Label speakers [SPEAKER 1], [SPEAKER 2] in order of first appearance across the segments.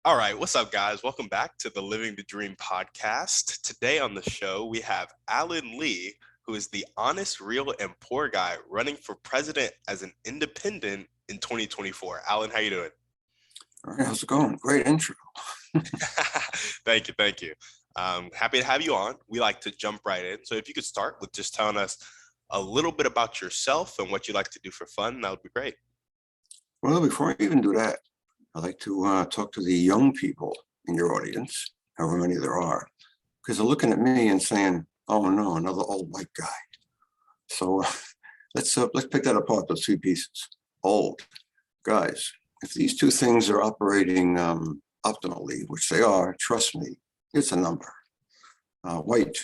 [SPEAKER 1] All right, what's up, guys? Welcome back to the Living the Dream podcast. Today on the show, we have Alan Lee, who is the honest, real, and poor guy running for president as an independent in 2024. Alan, how you doing?
[SPEAKER 2] All right, how's it going? Great intro.
[SPEAKER 1] Thank you, thank you. Happy to have you on. We like to jump right in. So if you could start with just telling us a little bit about yourself and what you like to do for fun, that would be great.
[SPEAKER 2] Well, before I even do that, I'd like to talk to the young people in your audience, however many there are, because they're looking at me and saying, "Oh no, another old white guy." So let's pick that apart. Those three pieces. Old guys. If these two things are operating optimally, which they are, trust me, it's a number. White.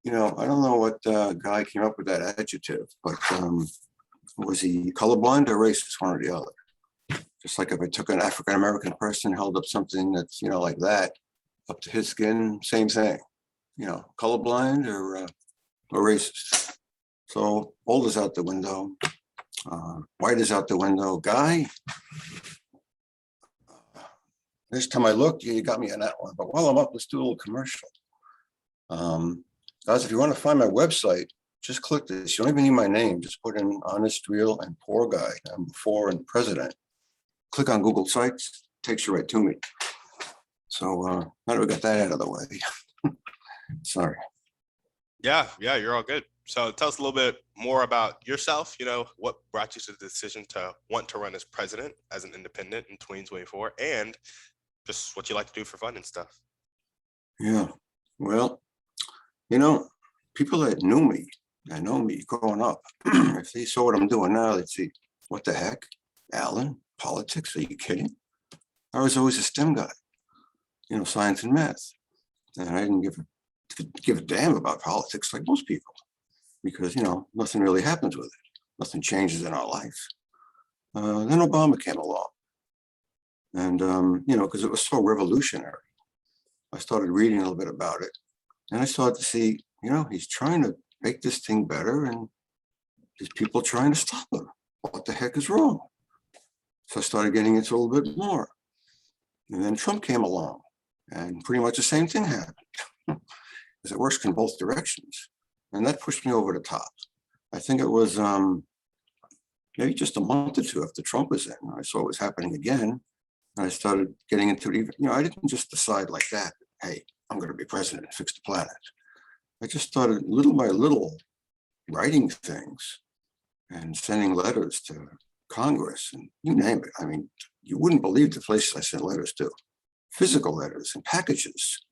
[SPEAKER 2] I don't know what guy came up with that adjective, but was he colorblind or racist, one or the other? Just like if I took an African-American person, held up something that's, like that, up to his skin, same thing, colorblind or racist. So old is out the window, white is out the window. Guy, this time I looked, you got me on that one. But while I'm up, let's do a little commercial. Guys, if you want to find my website, just click this. You don't even need my name. Just put in honest, real, and poor guy. I'm before and president. Click on Google Sites, takes you right to me. So now that we got that out of the way. Sorry.
[SPEAKER 1] Yeah, you're all good. So tell us a little bit more about yourself. What brought you to the decision to want to run as president, as an independent in 2024, and just what you like to do for fun and stuff.
[SPEAKER 2] Yeah, well, people that know me growing up, if they saw what I'm doing now, they'd see, what the heck? Alan, politics, are you kidding? I was always a STEM guy, science and math. And I didn't give a damn about politics like most people, because, nothing really happens with it. Nothing changes in our life. Then Obama came along. And, because it was so revolutionary, I started reading a little bit about it. And I started to see, he's trying to make this thing better, and there's people trying to stop him. What the heck is wrong? So I started getting into a little bit more. And then Trump came along, and pretty much the same thing happened, because it works in both directions. And that pushed me over the top. I think it was maybe just a month or two after Trump was in. I saw it was happening again. And I started getting into it. I didn't just decide like that, hey, I'm going to be president and fix the planet. I just started little by little writing things and sending letters to Congress and you name it. I mean, you wouldn't believe the places I sent letters to. Physical letters and packages.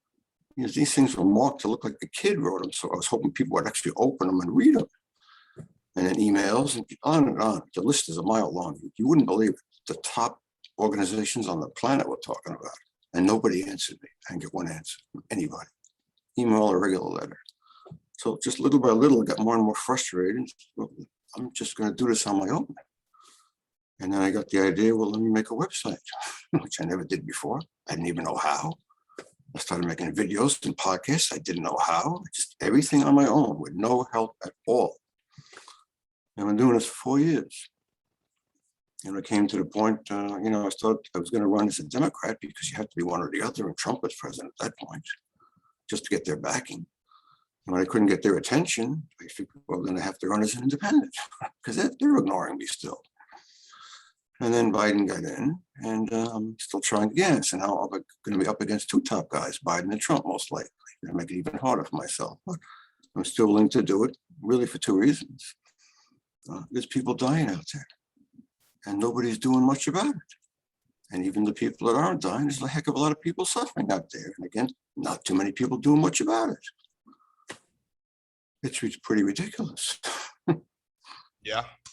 [SPEAKER 2] These things were marked to look like the kid wrote them. So I was hoping people would actually open them and read them. And then emails and on and on. The list is a mile long. You wouldn't believe it. The top organizations on the planet we're talking about. And nobody answered me. I didn't get one answer from anybody. Email or regular letter. So just little by little, I got more and more frustrated. Well, I'm just going to do this on my own. And then I got the idea, well, let me make a website, which I never did before. I didn't even know how. I started making videos and podcasts. I didn't know how. Just everything on my own with no help at all. And I've been doing this for 4 years. And I came to the point, I thought I was going to run as a Democrat because you have to be one or the other. And Trump was president at that point, just to get their backing. And when I couldn't get their attention, I figured, well, then I have to run as an independent because they're ignoring me still. And then Biden got in, and I'm still trying again. So now I'm going to be up against two top guys, Biden and Trump, most likely. Going to make it even harder for myself. But I'm still willing to do it, really for two reasons. There's people dying out there, and nobody's doing much about it. And even the people that aren't dying, there's a heck of a lot of people suffering out there. And again, not too many people doing much about it. It's pretty ridiculous.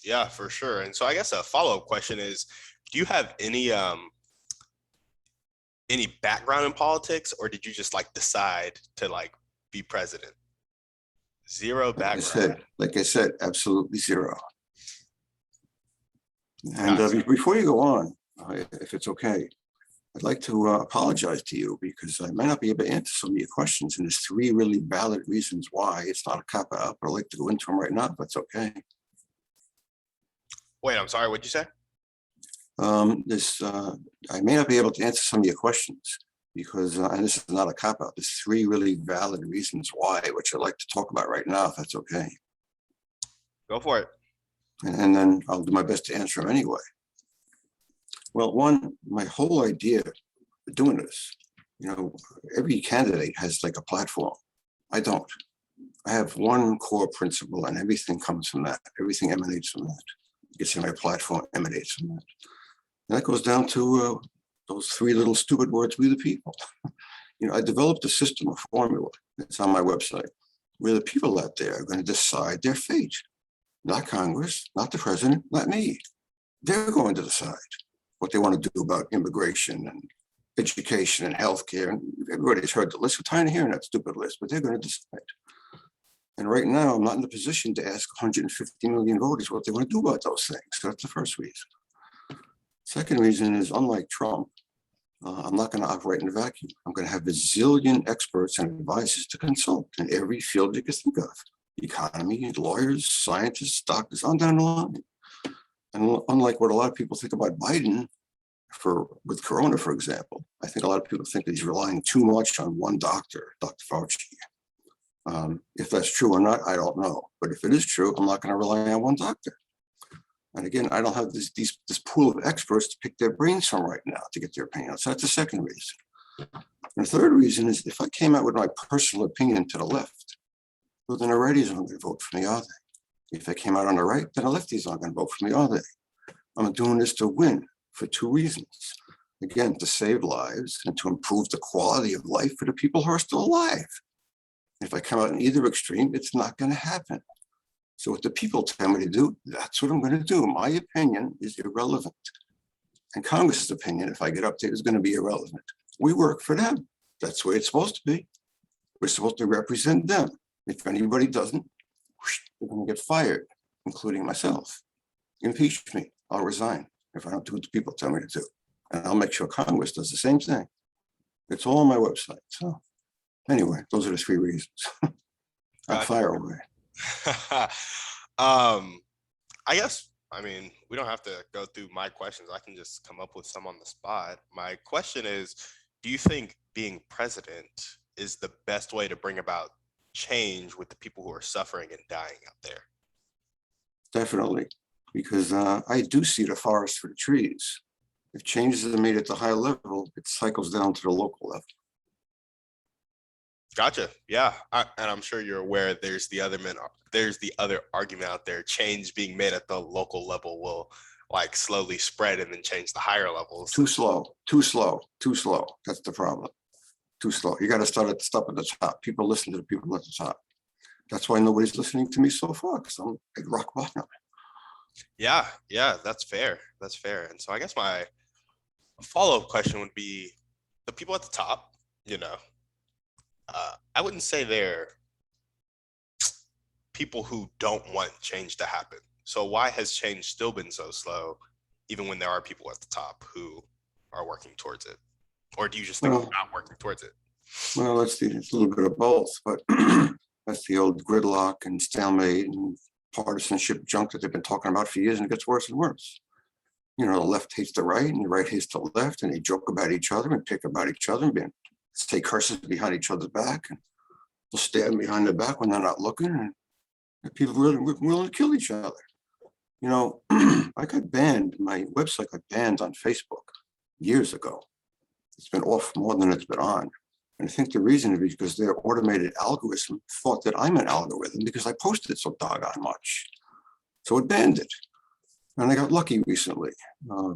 [SPEAKER 1] Yeah, for sure. And so I guess a follow-up question is, do you have any background in politics, or did you just decide to be president? Zero background.
[SPEAKER 2] Like I said, absolutely zero. And before you go on, if it's okay, I'd like to apologize to you because I might not be able to answer some of your questions. And there's 3 really valid reasons why. It's not a cop-out, but I'd like to go into them right now, if that's okay.
[SPEAKER 1] Wait, I'm sorry, what'd you say?
[SPEAKER 2] I may not be able to answer some of your questions because, and this is not a cop out, there's three really valid reasons why, which I'd like to talk about right now, if that's okay.
[SPEAKER 1] Go for it.
[SPEAKER 2] And then I'll do my best to answer them anyway. Well, one, my whole idea of doing this, every candidate has like a platform. I don't. I have one core principle and everything comes from that. Everything emanates from that. Gets in my platform, emanates from that. And that goes down to those three little stupid words, we the people. I developed a system, a formula. It's on my website, where the people out there are going to decide their fate. Not Congress, not the president, not me. They're going to decide what they want to do about immigration and education and healthcare. And everybody's heard the list. We're tired of hearing that stupid list, but they're going to decide. And right now, I'm not in a position to ask 150 million voters what they want to do about those things. So that's the first reason. Second reason is, unlike Trump, I'm not going to operate in a vacuum. I'm going to have a zillion experts and advisors to consult in every field you can think of. Economy, lawyers, scientists, doctors, on down the line. And unlike what a lot of people think about Biden with Corona, for example, I think a lot of people think that he's relying too much on one doctor, Dr. Fauci. If that's true or not, I don't know. But if it is true, I'm not going to rely on one doctor. And again, I don't have this pool of experts to pick their brains from right now to get their opinion. So that's the second reason. And the third reason is, if I came out with my personal opinion to the left, well, then the righties aren't going to vote for me, are they? If I came out on the right, then the lefties aren't going to vote for me, are they? I'm doing this to win for two reasons. Again, to save lives and to improve the quality of life for the people who are still alive. If I come out in either extreme, it's not going to happen. So what the people tell me to do, that's what I'm going to do. My opinion is irrelevant. And Congress's opinion, if I get up there, is going to be irrelevant. We work for them. That's the way it's supposed to be. We're supposed to represent them. If anybody doesn't, they're going to get fired, including myself. Impeach me. I'll resign if I don't do what the people tell me to do. And I'll make sure Congress does the same thing. It's all on my website. So anyway, those are the three reasons. I'll fire away.
[SPEAKER 1] I guess, we don't have to go through my questions. I can just come up with some on the spot. My question is, do you think being president is the best way to bring about change with the people who are suffering and dying out there?
[SPEAKER 2] Definitely, because I do see the forest for the trees. If changes are made at the high level, it cycles down to the local level.
[SPEAKER 1] Gotcha. Yeah, and I'm sure you're aware there's the other argument out there. Change being made at the local level will slowly spread and then change the higher levels.
[SPEAKER 2] Too slow. That's the problem. Too slow. You got to start at the top. People listen to the people at the top. That's why nobody's listening to me so far, because I'm at rock bottom.
[SPEAKER 1] Yeah, that's fair. And so I guess my follow-up question would be, the people at the top, I wouldn't say they're people who don't want change to happen. So why has change still been so slow, even when there are people at the top who are working towards it? Or do you just think they're not working towards it?
[SPEAKER 2] Well, it's a little bit of both, but that's the old gridlock and stalemate and partisanship junk that they've been talking about for years, and it gets worse and worse. The left hates the right and the right hates the left, and they joke about each other and pick about each other and say curses behind each other's back, and they'll stab behind their back when they're not looking, and people really willing to kill each other. I got banned. My website got banned on Facebook years ago. It's been off more than it's been on. And I think the reason is because their automated algorithm thought that I'm an algorithm because I posted so doggone much. So it banned it. And I got lucky recently.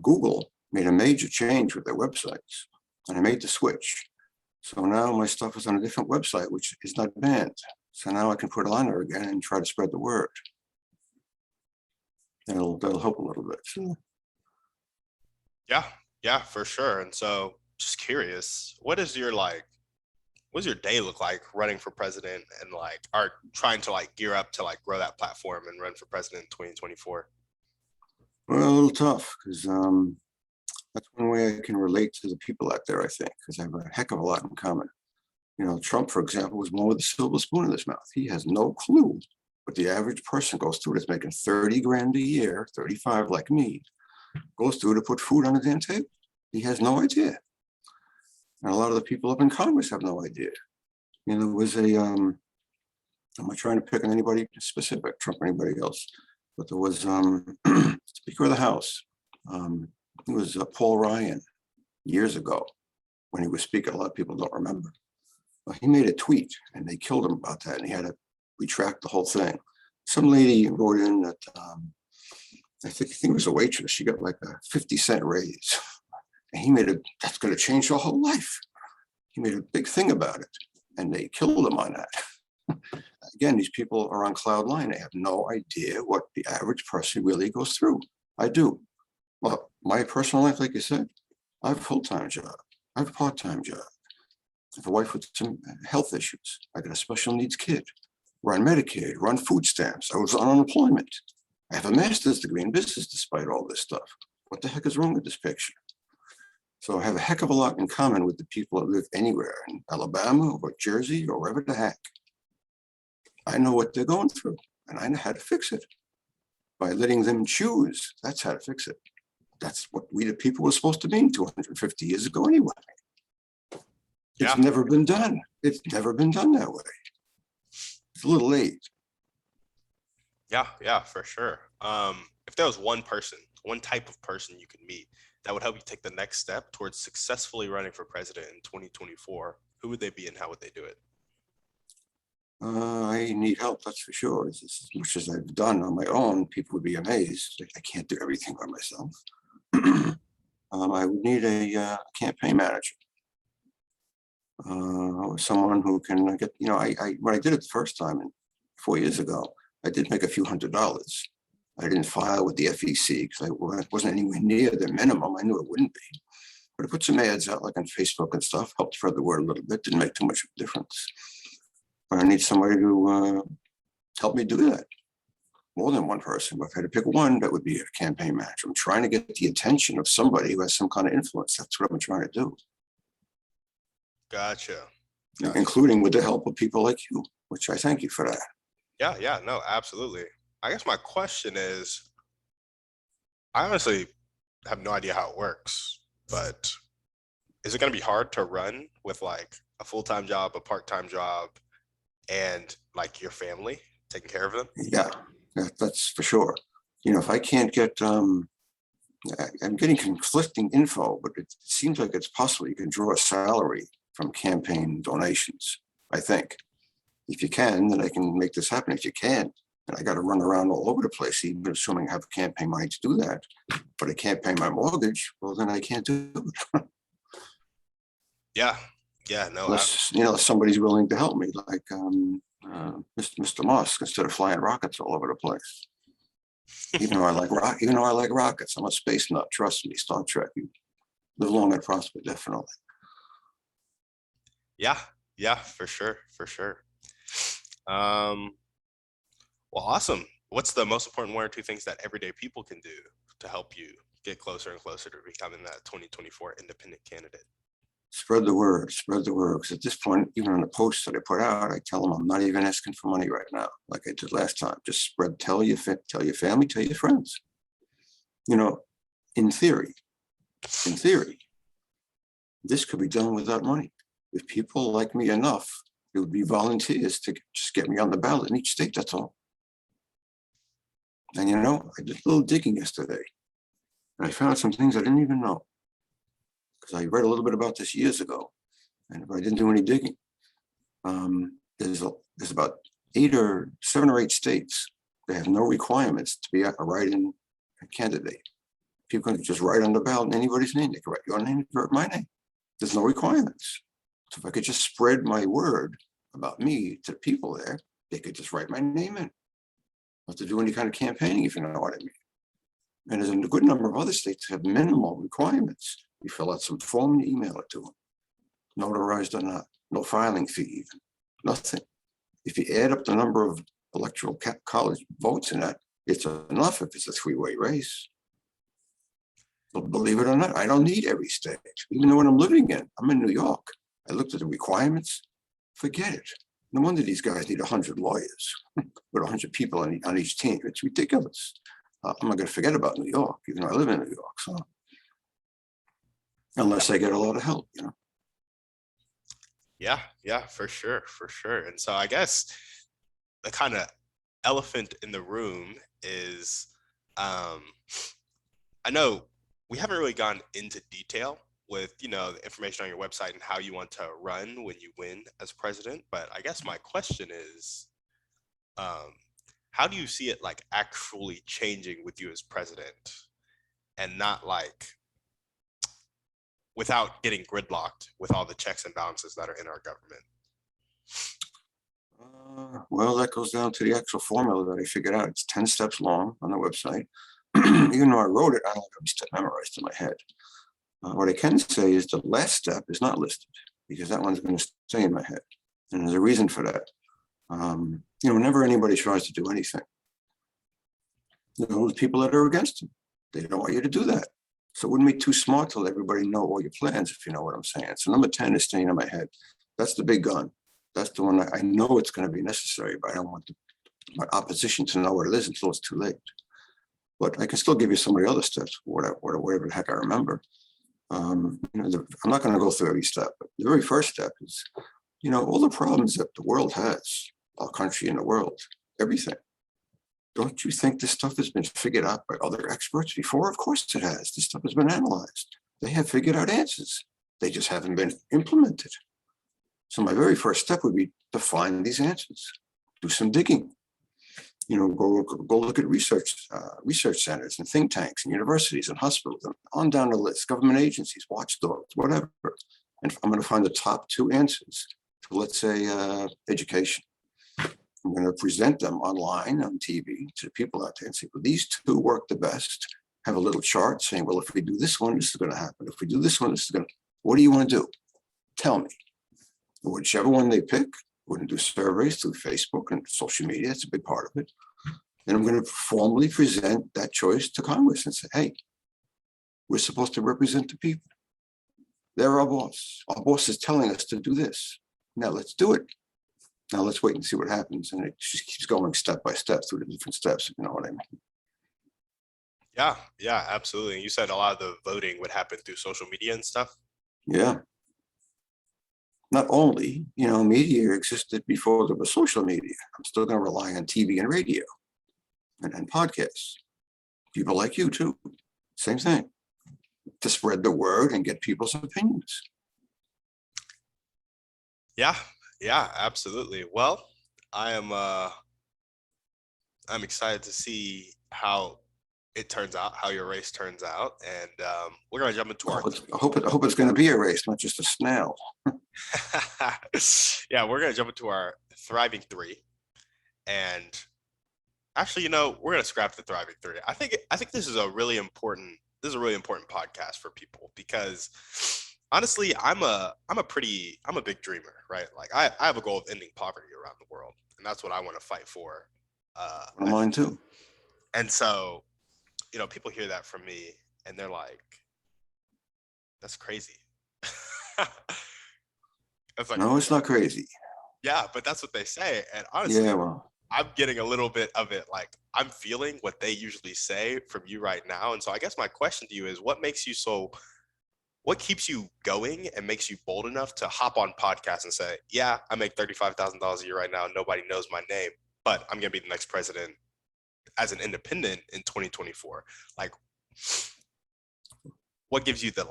[SPEAKER 2] Google made a major change with their websites, and I made the switch. So now my stuff is on a different website, which is not banned. So now I can put it on there again and try to spread the word. That'll help a little bit. So.
[SPEAKER 1] Yeah, for sure. And so just curious, what does your day look like running for president and are trying to gear up to grow that platform and run for president in 2024?
[SPEAKER 2] Well, a little tough because that's one way I can relate to the people out there, I think, because I have a heck of a lot in common. Trump, for example, was born with a silver spoon in his mouth. He has no clue what the average person goes through that's making 30 grand a year, 35 like me, goes through to put food on the damn table. He has no idea. And a lot of the people up in Congress have no idea. There was I'm not trying to pick on anybody specific, Trump or anybody else, but there was Speaker of the House. It was Paul Ryan years ago when he was Speaker. A lot of people don't remember. He made a tweet and they killed him about that, and he had to retract the whole thing. Some lady wrote in that I think it was a waitress. She got like a 50-cent raise, and he made that's going to change her whole life. He made a big thing about it, and they killed him on that. Again, these people are on cloud nine. They have no idea what the average person really goes through. I do. Well, my personal life, like you said, I have a full-time job. I have a part-time job. I have a wife with some health issues. I got a special needs kid. We're on Medicaid, we're on food stamps. I was on unemployment. I have a master's degree in business despite all this stuff. What the heck is wrong with this picture? So I have a heck of a lot in common with the people that live anywhere in Alabama or Jersey or wherever the heck. I know what they're going through, and I know how to fix it by letting them choose. That's how to fix it. That's what we the people were supposed to be 250 years ago anyway.
[SPEAKER 1] Yeah.
[SPEAKER 2] It's never been done. It's never been done that way. It's a little late.
[SPEAKER 1] Yeah, for sure. If there was one person, one type of person you could meet that would help you take the next step towards successfully running for president in 2024, who would they be and how would they do it?
[SPEAKER 2] I need help, that's for sure. As much as I've done on my own, people would be amazed. I can't do everything by myself. I would need a campaign manager. Someone who can get, when I did it the first time 4 years ago, I did make a few $100s. I didn't file with the FEC because I wasn't anywhere near the minimum. I knew it wouldn't be. But I put some ads out like on Facebook and stuff, helped spread the word a little bit, didn't make too much of a difference. But I need somebody to help me do that. More than one person. If I had to pick one, that would be a campaign manager. I'm trying to get the attention of somebody who has some kind of influence. That's what I'm trying to do.
[SPEAKER 1] Gotcha.
[SPEAKER 2] Including with the help of people like you, which I thank you for that.
[SPEAKER 1] Yeah, no, absolutely. I guess my question is, I honestly have no idea how it works, but is it going to be hard to run with like a full-time job, a part-time job, and like your family, taking care of them?
[SPEAKER 2] Yeah, that's for sure. If I can't get, I'm getting conflicting info, but it seems like it's possible you can draw a salary from campaign donations, I think. If you can, then I can make this happen. If you can't, then I got to run around all over the place, even assuming I have campaign money to do that. But I can't pay my mortgage, well, then I can't do it.
[SPEAKER 1] Yeah, no.
[SPEAKER 2] Unless somebody's willing to help me, like Mr. Musk, instead of flying rockets all over the place. Even though I like rockets, I'm a space nut. Trust me, Star Trek. You live long and prosper, definitely.
[SPEAKER 1] Yeah, for sure. Well, awesome. What's the most important one or two things that everyday people can do to help you get closer and closer to becoming that 2024 independent candidate?
[SPEAKER 2] Spread the word. Because at this point, even on the posts that I put out, I tell them I'm not even asking for money right now, like I did last time. Just spread. Tell your family, tell your friends. In theory, this could be done without money. If people like me enough, it would be volunteers to just get me on the ballot in each state. That's all. And I did a little digging yesterday, and I found some things I didn't even know, because I read a little bit about this years ago, and I didn't do any digging. There's about 7 or 8 states that have no requirements to be a write-in candidate. People can just write on the ballot in anybody's name. They can write your name, write my name. There's no requirements. So if I could just spread my word about me to the people there, they could just write my name in. Not to do any kind of campaigning, if you know what I mean. And there's a good number of other states that have minimal requirements. You fill out some form and you email it to them. Notarized or not, no filing fee even, nothing. If you add up the number of electoral college votes in that, it's enough if it's a 3-way race. But believe it or not, I don't need every state. Even though when I'm living in, I'm in New York. I looked at the requirements, forget it. No wonder these guys need 100 lawyers with 100 people on each team. It's ridiculous. I'm not going to forget about New York, even though I live in New York. So unless I get a lot of help, you know.
[SPEAKER 1] Yeah, yeah, for sure, for sure. And so I guess the kind of elephant in the room is, um, I know we haven't really gone into detail with, the information on your website and how you want to run when you win as president. But I guess my question is, um, how do you see it like actually changing with you as president and not like without getting gridlocked with all the checks and balances that are in our government?
[SPEAKER 2] Well, that goes down to the actual formula that I figured out. It's 10 steps long on the website. Even though I wrote it, I don't have every step memorized in my head. What I can say is the last step is not listed because that one's going to stay in my head. And there's a reason for that. Whenever anybody tries to do anything, the people that are against them, they don't want you to do that. So it wouldn't be too smart to let everybody know all your plans, if you know what I'm saying. So number 10 is staying in my head. That's the big gun. That's the one I know it's going to be necessary, but I don't want my opposition to know what it is until it's too late. But I can still give you some of the other steps, whatever the heck I remember. I'm not going to go through every step, but the very first step is, all the problems that the world has, our country and the world, everything. Don't you think this stuff has been figured out by other experts before? Of course it has. This stuff has been analyzed. They have figured out answers. They just haven't been implemented. So my very first step would be to find these answers, do some digging. Go look at research centers and think tanks and universities and hospitals and on down the list, government agencies, watchdogs, whatever. And I'm going to find the top 2 answers to, let's say, education. I'm going to present them online on TV to the people out there and say, well, these 2 work the best. Have a little chart saying, well, if we do this one, this is going to happen. If we do this one, this is going to, what do you want to do? Tell me. Whichever one they pick, we're going to do surveys through Facebook and social media. That's a big part of it. And I'm going to formally present that choice to Congress and say, hey, we're supposed to represent the people. They're our boss. Our boss is telling us to do this. Now let's do it. Now let's wait and see what happens. And it just keeps going step by step through the different steps, if you know what I mean.
[SPEAKER 1] Yeah, absolutely. And you said a lot of the voting would happen through social media and stuff.
[SPEAKER 2] Yeah. Not only, media existed before there was social media. I'm still going to rely on TV and radio and podcasts. People like you too. Same thing. To spread the word and get people's opinions.
[SPEAKER 1] Yeah, absolutely. Well, I'm excited to see how it turns out, how your race turns out, and we're gonna jump into
[SPEAKER 2] I hope it's going to be a race, not just a snail.
[SPEAKER 1] Yeah, we're gonna jump into our thriving 3, and actually, we're gonna scrap the thriving 3. I think this is a really important podcast for people because honestly, I'm a big dreamer, right? Like I have a goal of ending poverty around the world, and that's what I want to fight for.
[SPEAKER 2] Mine too.
[SPEAKER 1] And so, people hear that from me and they're like, that's crazy. It's like,
[SPEAKER 2] no, it's not crazy.
[SPEAKER 1] Yeah, but that's what they say. And honestly,
[SPEAKER 2] yeah, well,
[SPEAKER 1] I'm getting a little bit of it. Like I'm feeling what they usually say from you right now. And so I guess my question to you is what keeps you going and makes you bold enough to hop on podcasts and say, yeah, I make $35,000 a year right now. Nobody knows my name, but I'm going to be the next president as an independent in 2024. Like, what gives you the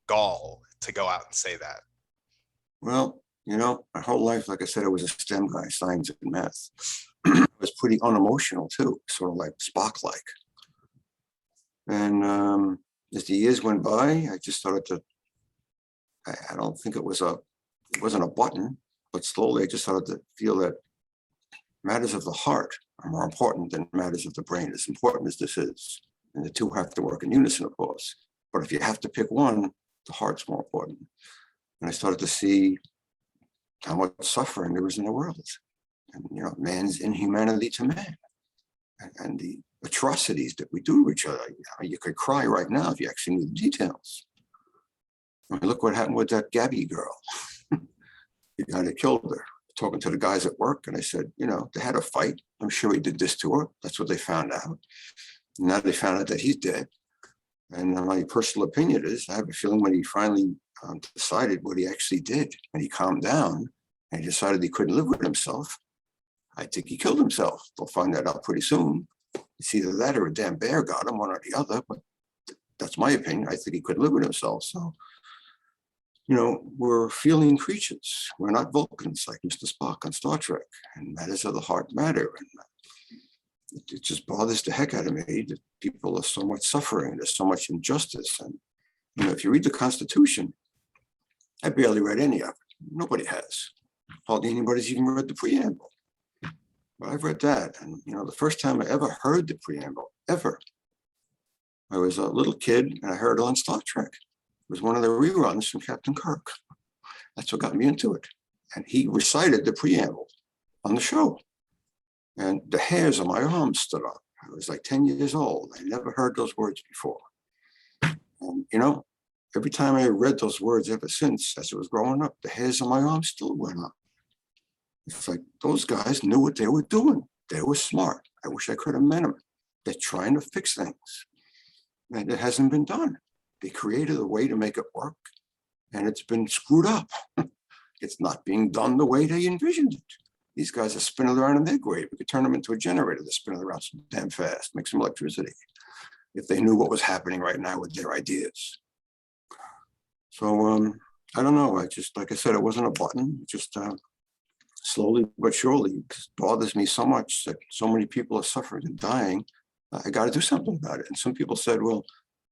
[SPEAKER 1] gall to go out and say that?
[SPEAKER 2] Well, my whole life, like I said, I was a STEM guy, science and math. I was pretty unemotional too, sort of like Spock-like. And as the years went by, I just started to, I don't think it wasn't a button, but slowly I just started to feel that matters of the heart are more important than matters of the brain, as important as this is. And the 2 have to work in unison, of course. But if you have to pick one, the heart's more important. And I started to see how much suffering there was in the world. And, man's inhumanity to man. And the atrocities that we do to each other. You could cry right now if you actually knew the details. I mean, look what happened with that Gabby girl. The guy that killed her. talking to the guys at work, and I said, they had a fight. I'm sure he did this to her. That's what they found out. Now they found out that he's dead. And my personal opinion is, I have a feeling when he finally decided what he actually did, and he calmed down, and he decided he couldn't live with himself, I think he killed himself. They'll find that out pretty soon. It's either that or a damn bear got him, one or the other. But that's my opinion. I think he couldn't live with himself. So, we're feeling creatures. We're not Vulcans like Mr. Spock on Star Trek. And matters of the heart matter. And it just bothers the heck out of me that people are so much suffering. There's so much injustice. And, if you read the Constitution, I barely read any of it. Nobody has. Hardly anybody's even read the preamble. But I've read that. And, the first time I ever heard the preamble, ever, I was a little kid and I heard it on Star Trek. It was one of the reruns from Captain Kirk. That's what got me into it. And he recited the preamble on the show. And the hairs on my arms stood up. I was like 10 years old. I never heard those words before. And, every time I read those words ever since, as I was growing up, the hairs on my arms still went up. It's like those guys knew what they were doing. They were smart. I wish I could have met them. They're trying to fix things. And it hasn't been done. They created a way to make it work, and it's been screwed up. It's not being done the way they envisioned it. These guys are spinning around in their grave. We could turn them into a generator that's spinning around so damn fast, make some electricity, if they knew what was happening right now with their ideas. So I don't know. Like I said, it wasn't a button. It just slowly but surely, it bothers me so much that so many people are suffering and dying. I got to do something about it. And some people said, well,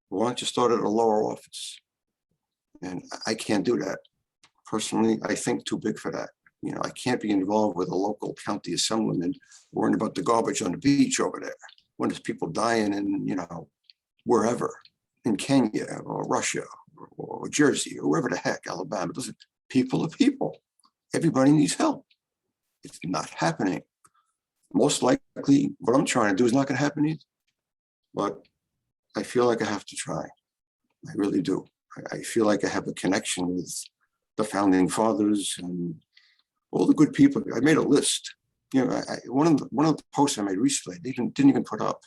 [SPEAKER 2] why don't you start at a lower office? And I can't do that. Personally, I think too big for that. I can't be involved with a local county assemblyman worrying about the garbage on the beach over there when there's people dying in, wherever, in Kenya or Russia or Jersey or wherever the heck, Alabama. People are people. Everybody needs help. It's not happening. Most likely, what I'm trying to do is not going to happen either. But I feel like I have to try. I really do. I feel like I have a connection with the founding fathers and all the good people. I made a list. One of the posts I made recently, they didn't even put up.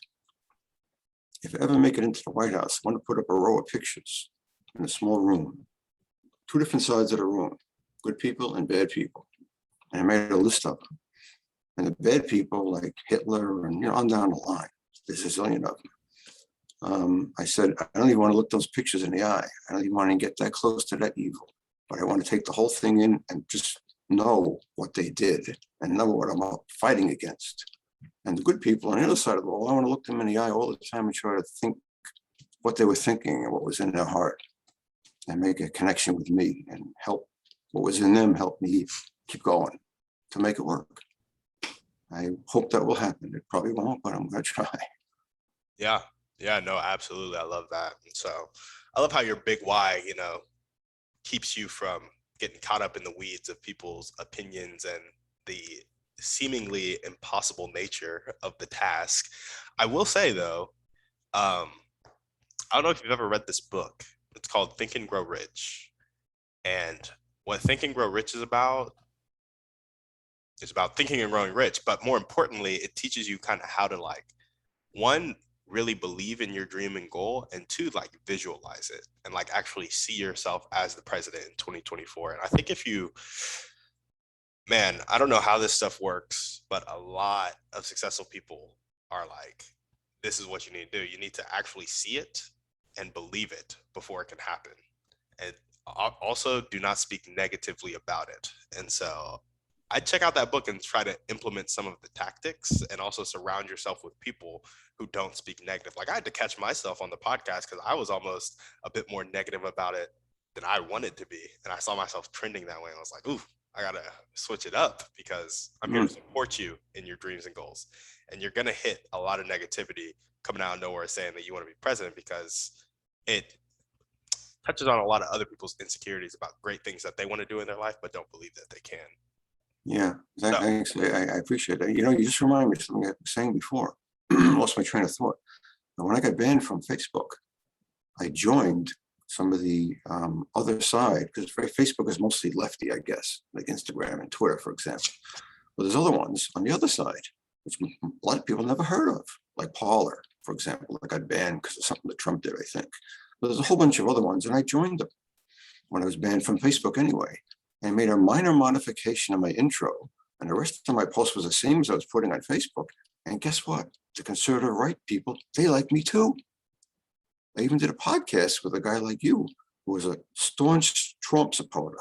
[SPEAKER 2] If I ever make it into the White House, I want to put up a row of pictures in a small room, 2 different sides of the room, good people and bad people. And I made a list of them. And the bad people like Hitler and on down the line, there's a zillion of them. I said, I don't even want to look those pictures in the eye. I don't even want to get that close to that evil. But I want to take the whole thing in and just know what they did and know what I'm fighting against. And the good people on the other side of the wall, I want to look them in the eye all the time and try to think what they were thinking and what was in their heart and make a connection with me and help what was in them help me keep going to make it work. I hope that will happen. It probably won't, but I'm going to try.
[SPEAKER 1] Yeah. Yeah, no, absolutely. I love that. And so I love how your big why, keeps you from getting caught up in the weeds of people's opinions and the seemingly impossible nature of the task. I will say though, I don't know if you've ever read this book. It's called Think and Grow Rich. And what Think and Grow Rich is about thinking and growing rich. But more importantly, it teaches you kind of how to one, really believe in your dream and goal, and 2, visualize it and actually see yourself as the president in 2024. And I think I don't know how this stuff works, but a lot of successful people are this is what you need to do. You need to actually see it and believe it before it can happen. And also do not speak negatively about it. And so I'd check out that book and try to implement some of the tactics, and also surround yourself with people who don't speak negative. I had to catch myself on the podcast because I was almost a bit more negative about it than I wanted to be. And I saw myself trending that way. And I was like, ooh, I got to switch it up because I'm here to support you in your dreams and goals. And you're going to hit a lot of negativity coming out of nowhere saying that you want to be president, because it touches on a lot of other people's insecurities about great things that they want to do in their life, but don't believe that they can.
[SPEAKER 2] Yeah, I appreciate that. You just remind me of something I was saying before. Lost my train of thought. But when I got banned from Facebook, I joined some of the other side, because Facebook is mostly lefty, I guess, like Instagram and Twitter, for example. But there's other ones on the other side, which a lot of people never heard of, like Parler, for example, that got banned because of something that Trump did, I think. But there's a whole bunch of other ones, and I joined them when I was banned from Facebook anyway. I made a minor modification of my intro, and the rest of my post was the same as I was putting on Facebook. And guess what? The conservative right people, they like me too. I even did a podcast with a guy like you, who was a staunch Trump supporter,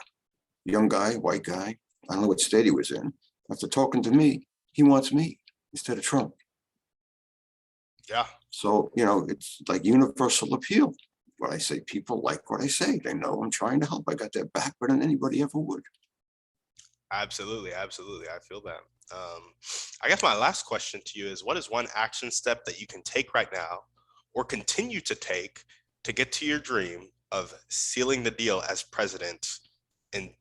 [SPEAKER 2] young guy, white guy. I don't know what state he was in. After talking to me, he wants me instead of Trump.
[SPEAKER 1] Yeah.
[SPEAKER 2] So, it's like universal appeal. What I say, people like what I say. They know I'm trying to help. I got their back better than anybody ever would.
[SPEAKER 1] Absolutely. Absolutely. I feel that. I guess my last question to you is, what is one action step that you can take right now or continue to take to get to your dream of sealing the deal as president in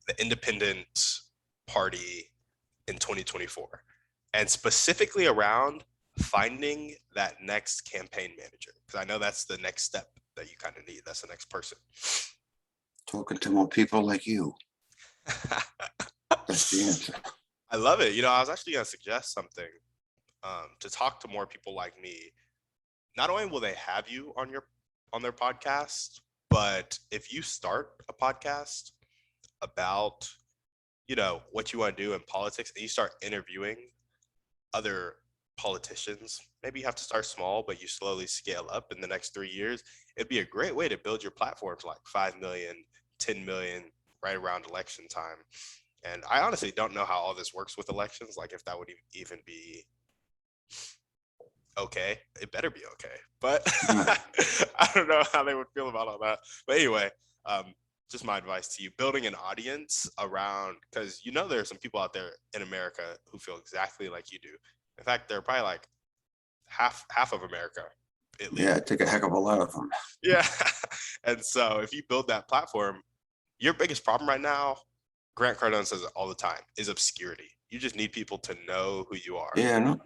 [SPEAKER 1] the independent party in 2024? And specifically around finding that next campaign manager, because I know that's the next step that you kind of need. That's the next person.
[SPEAKER 2] Talking to more people like you. That's the answer.
[SPEAKER 1] I love it. I was actually going to suggest something to talk to more people like me. Not only will they have you on their podcast, but if you start a podcast about what you want to do in politics and you start interviewing other politicians, maybe you have to start small, but you slowly scale up in the next 3 years. It'd be a great way to build your platform to like 5 million, 10 million right around election time. And I honestly don't know how all this works with elections, like if that would even be okay. It better be okay, but I don't know how they would feel about all that. But anyway, just my advice to you, building an audience around, because there are some people out there in America who feel exactly like you do. In fact, they're probably like half of America, at least.
[SPEAKER 2] Yeah, take a heck of a lot of them.
[SPEAKER 1] Yeah. And so if you build that platform, your biggest problem right now, Grant Cardone says it all the time, is obscurity. You just need people to know who you are.
[SPEAKER 2] Yeah, no.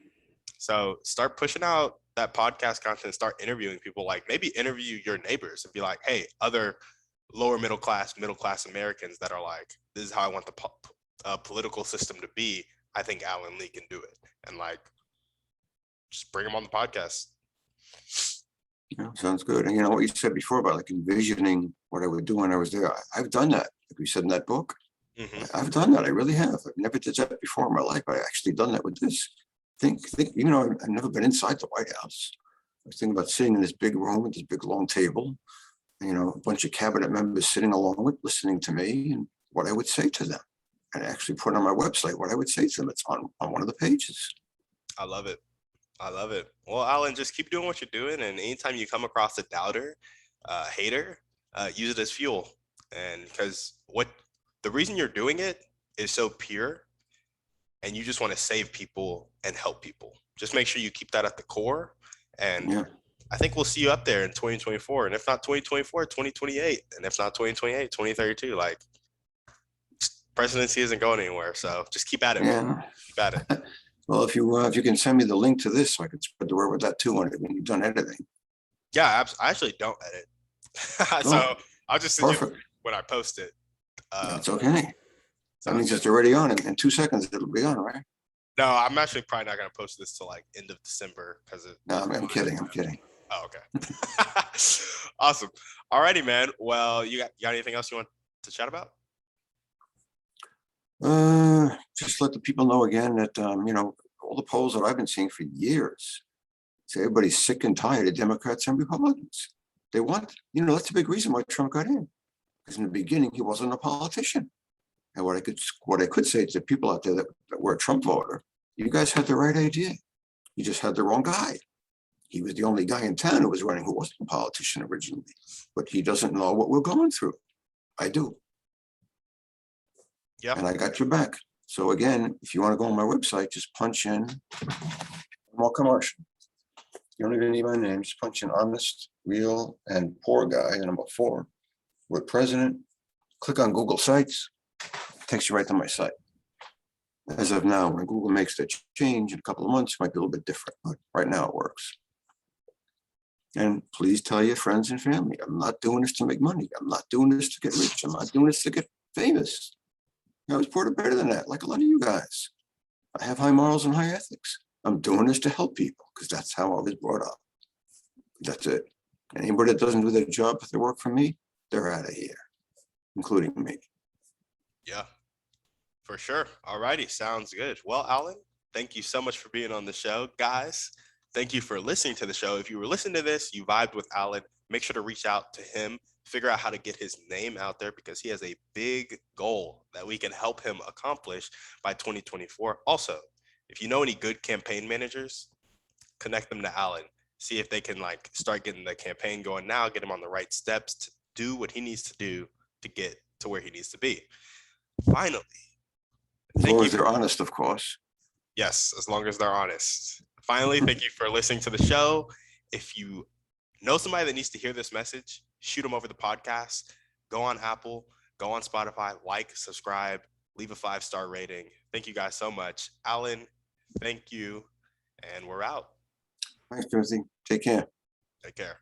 [SPEAKER 1] So start pushing out that podcast content, start interviewing people, like maybe interview your neighbors and be like, hey, other lower middle class Americans that are like, this is how I want the political system to be. I think Alan Lee can do it. And like, just bring them on the podcast.
[SPEAKER 2] Yeah, sounds good. And what you said before about like envisioning what I would do when I was there, I've done that. Like we said in that book, I've done that. I really have. I never did that before in my life. I actually done that with this. Think, I've never been inside the White House. I was thinking about sitting in this big room with this big long table, and, a bunch of cabinet members sitting along with, listening to me and what I would say to them. And actually put on my website what I would say to them. It's on one of the pages.
[SPEAKER 1] I love it. Well, Alan, just keep doing what you're doing. And anytime you come across a doubter, hater, use it as fuel. And because the reason you're doing it is so pure, and you just want to save people and help people. Just make sure you keep that at the core. And I think we'll see you up there in 2024. And if not 2024, 2028. And if not 2028, 2032. Like, presidency isn't going anywhere. So just keep at it.
[SPEAKER 2] Yeah.
[SPEAKER 1] Keep at it.
[SPEAKER 2] Well, if you can send me the link to this, so I could spread the word with that too when you've done editing.
[SPEAKER 1] Yeah, I actually don't edit. So I'll just send you when I post it.
[SPEAKER 2] It's okay. That means it's already on. In 2 seconds, it'll be on, right?
[SPEAKER 1] No, I'm actually probably not going to post this till like end of December because
[SPEAKER 2] No, I'm kidding.
[SPEAKER 1] Oh, okay. Awesome. Alrighty, man. Well, you got anything else you want to chat about?
[SPEAKER 2] Just let the people know again that all the polls that I've been seeing for years say everybody's sick and tired of Democrats and Republicans. They want, that's the big reason why Trump got in, because in the beginning he wasn't a politician. And what I could say to the people out there that were a Trump voter, you guys had the right idea. You just had the wrong guy. He was the only guy in town who was running who wasn't a politician originally, but he doesn't know what we're going through. I do.
[SPEAKER 1] Yeah.
[SPEAKER 2] And I got your back. So again, if you want to go on my website, just punch in more commercial. You don't even need my name. Just punch in honest, real, and poor guy, the number 4. We're president. Click on Google Sites. Takes you right to my site. As of now, when Google makes that change in a couple of months, it might be a little bit different, but right now it works. And please tell your friends and family, I'm not doing this to make money. I'm not doing this to get rich. I'm not doing this to get famous. I was born better than that, like a lot of you guys. I have high morals and high ethics. I'm doing this to help people because that's how I was brought up. That's it. And anybody that doesn't do their job, if they work for me, they're out of here, including me.
[SPEAKER 1] Yeah, for sure. All righty. Sounds good. Well, Alan, thank you so much for being on the show. Guys, thank you for listening to the show. If you were listening to this, you vibed with Alan, make sure to reach out to him, figure out how to get his name out there because he has a big goal that we can help him accomplish by 2024. Also, if you know any good campaign managers, connect them to Alan. See if they can like start getting the campaign going now, get him on the right steps to do what he needs to do to get to where he needs to be. Finally,
[SPEAKER 2] As
[SPEAKER 1] thank
[SPEAKER 2] long
[SPEAKER 1] you
[SPEAKER 2] as they're
[SPEAKER 1] for
[SPEAKER 2] honest, of course.
[SPEAKER 1] yes, as long as they're honest. Finally, thank you for listening to the show. If you know somebody that needs to hear this message, shoot them over the podcast. Go on Apple, go on Spotify, like, subscribe, leave a 5-star rating. Thank you guys so much. Alan, thank you. And we're out.
[SPEAKER 2] Thanks, Timothy. Take care.
[SPEAKER 1] Take care.